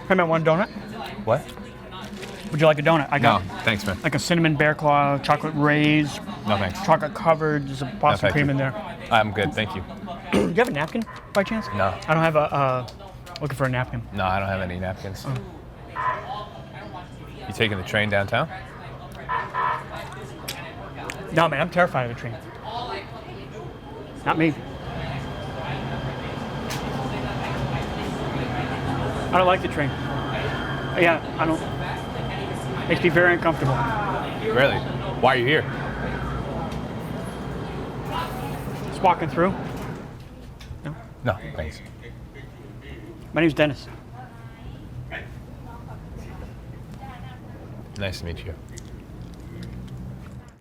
Hey man, want a donut? What? Would you like a donut? I got thanks, man. like a cinnamon bear claw, chocolate raised, No, thanks. chocolate covered. There's a Boston thank cream you. in there. I'm good, thank you. Do you have a napkin by chance? No. I don't have a. Looking for a napkin. No, I don't have any napkins. You taking the train downtown? No man, I'm terrified of the train. Not me. I don't like the train. Yeah, I don't. Makes me very uncomfortable. Really? Why are you here? Just walking through. No. No, thanks. My name's Dennis. Nice to meet you.